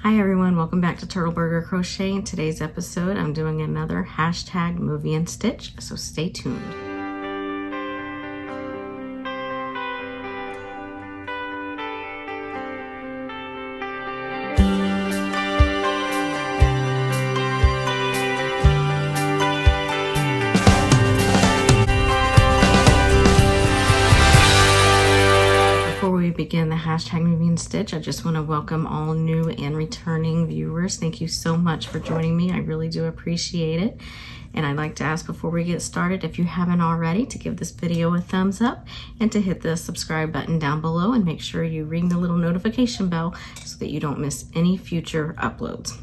Hi everyone, welcome back to Turtle Burger Crochet. In today's episode, I'm doing another hashtag movie and stitch, so stay tuned. Begin the hashtag movie and stitch, I just want to welcome all new and returning viewers. Thank you so much for joining me. I really do appreciate it. And I'd like to ask before we get started, if you haven't already, to give this video a thumbs up and to hit the subscribe button down below and make sure you ring the little notification bell so that you don't miss any future uploads.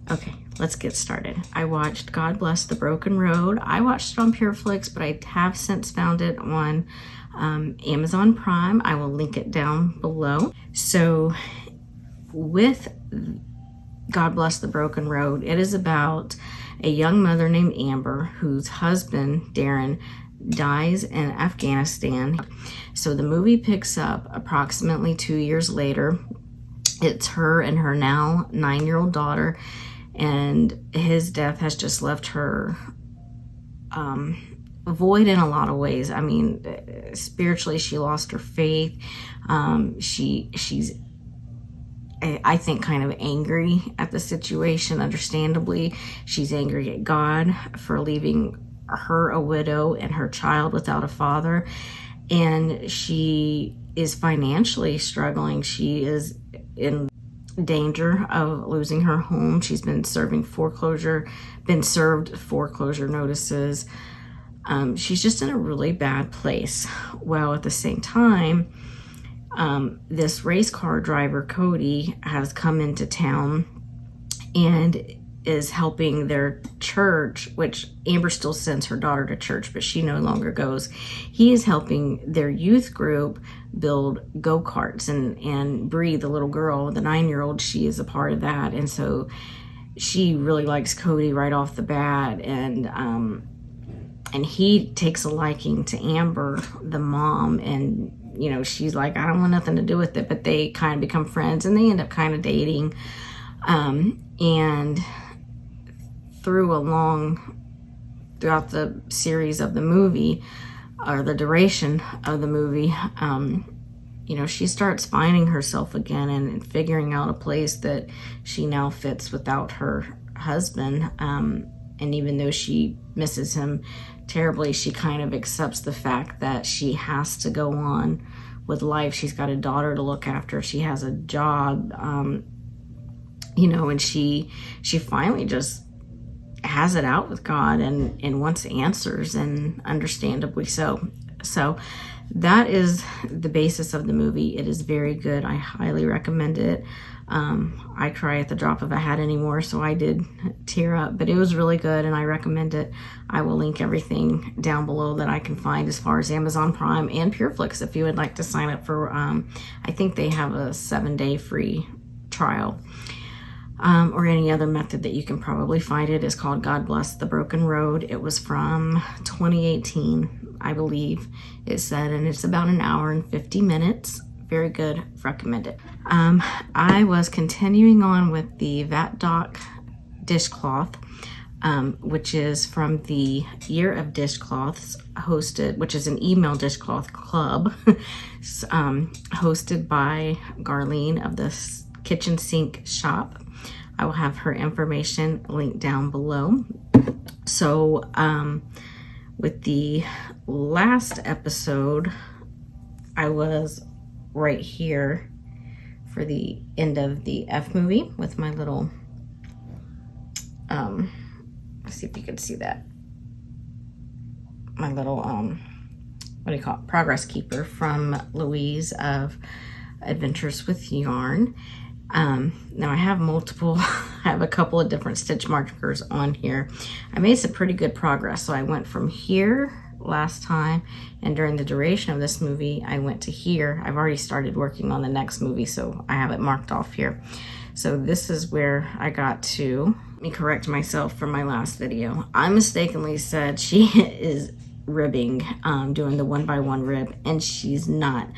Okay, let's get started. I watched God Bless the Broken Road. I watched it on Pureflix, but I have since found it on Amazon Prime. I will link it down below. So with God Bless the Broken Road, it is about a young mother named Amber whose husband, Darren, dies in Afghanistan. So the movie picks up approximately 2 years later. It's her and her now 9-year-old daughter, and his death has just left her void in a lot of ways. I mean, spiritually, she lost her faith. She's, I think, kind of angry at the situation, understandably. She's angry at God for leaving her a widow and her child without a father. And she is financially struggling. She is in danger of losing her home. She's been served foreclosure notices. She's just in a really bad place. Well, at the same time, this race car driver, Cody, has come into town and is helping their church, which Amber still sends her daughter to church, but she no longer goes. He is helping their youth group build go-karts, and Bree, the little girl, the 9-year-old, she is a part of that. And so she really likes Cody right off the bat, and he takes a liking to Amber, the mom, and you know, she's like, I don't want nothing to do with it, but they kind of become friends and they end up kind of dating. And throughout the series of the movie, or the duration of the movie, you know, she starts finding herself again and figuring out a place that she now fits without her husband. And even though she misses him terribly, she kind of accepts the fact that she has to go on with life. She's got a daughter to look after. She has a job, you know, and she finally just has it out with God and wants answers, and understandably so. So that is the basis of the movie. It is very good. I highly recommend it. I cry at the drop of a hat anymore, so I did tear up, but it was really good and I recommend it. I will link everything down below that I can find as far as Amazon Prime and Pureflix if you would like to sign up for, I think they have a 7-day free trial. Or any other method that you can probably find it. Is called God Bless the Broken Road. It was from 2018, I believe it said, and it's about an hour and 50 minutes. Very good, recommend it. I was continuing on with the VAATDOEK dishcloth, which is from the Year of Dishcloths, hosted, which is an email dishcloth club, hosted by Garlene of the Kitchen Sink Shop. I will have her information linked down below. So with the last episode, I was right here for the end of the F movie with my little, let's see if you can see that. My little, what do you call it? Progress keeper from Louise of Adventures with Yarn. Now I have I have a couple of different stitch markers on here. I made some pretty good progress. So I went from here last time, and during the duration of this movie, I went to here. I've already started working on the next movie, so I have it marked off here. So this is where I got to. Let me correct myself from my last video. I mistakenly said she is ribbing, doing the 1x1 rib, and she's not.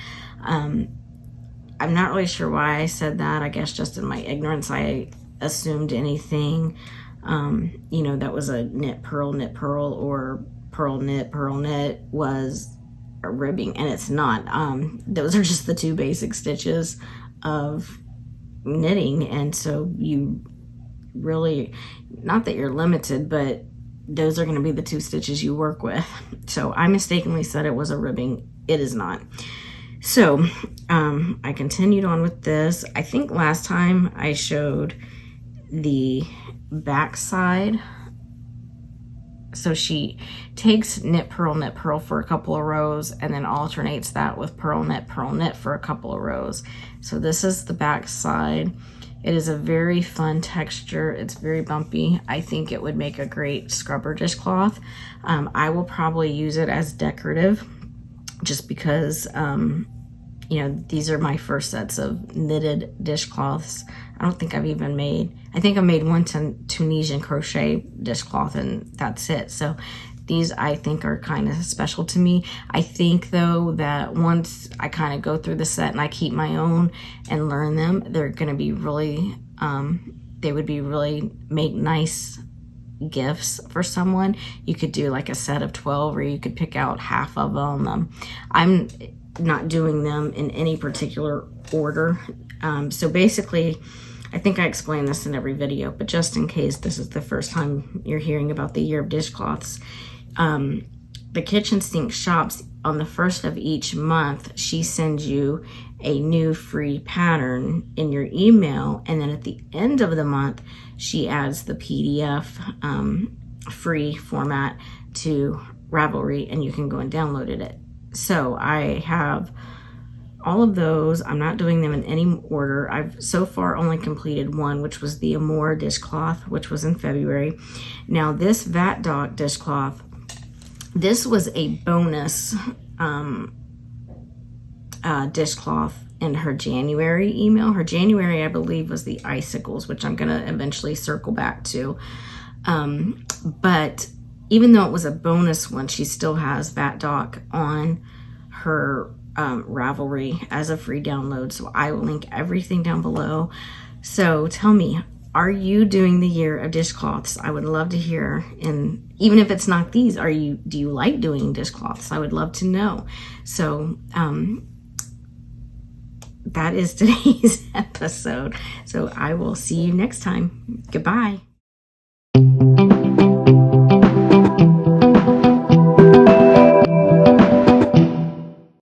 I'm not really sure why I said that. I guess just in my ignorance, I assumed anything, you know, that was a knit, purl, or purl knit was a ribbing, and it's not. Those are just the 2 basic stitches of knitting, and so you really, not that you're limited, but those are going to be the 2 stitches you work with. So I mistakenly said it was a ribbing. It is not. So I continued on with this. I think last time I showed the back side. So she takes knit, purl for a couple of rows, and then alternates that with purl, knit for a couple of rows. So this is the back side. It is a very fun texture. It's very bumpy. I think it would make a great scrubber dishcloth. I will probably use it as decorative, just because, you know, these are my first sets of knitted dishcloths. I don't think I've even made, I think I made one Tunisian crochet dishcloth, and that's it. So these, I think, are kind of special to me. I think, though, that once I kind of go through the set and I keep my own and learn them, they're going to be really, they would be really make nice gifts for someone. You could do like a set of 12, or you could pick out half of them. I'm not doing them in any particular order. So basically, I think I explain this in every video, but just in case this is the first time you're hearing about the year of dishcloths, the Kitchen Sink shops on the 1st of each month, she sends you a new free pattern in your email, and then at the end of the month, she adds the PDF free format to Ravelry, and you can go and download it. So I have all of those. I'm not doing them in any order. I've so far only completed one, which was the Amore dishcloth, which was in February. Now this VAATDOEK dishcloth, this was a bonus dishcloth in her January email. Her January, I believe, was the icicles, which I'm going to eventually circle back to. But even though it was a bonus one, she still has VAATDOEK on her Ravelry as a free download. So I will link everything down below. So tell me, are you doing the year of dishcloths? I would love to hear. And even if it's not these, do you like doing dishcloths? I would love to know. So that is today's episode. So I will see you next time. Goodbye.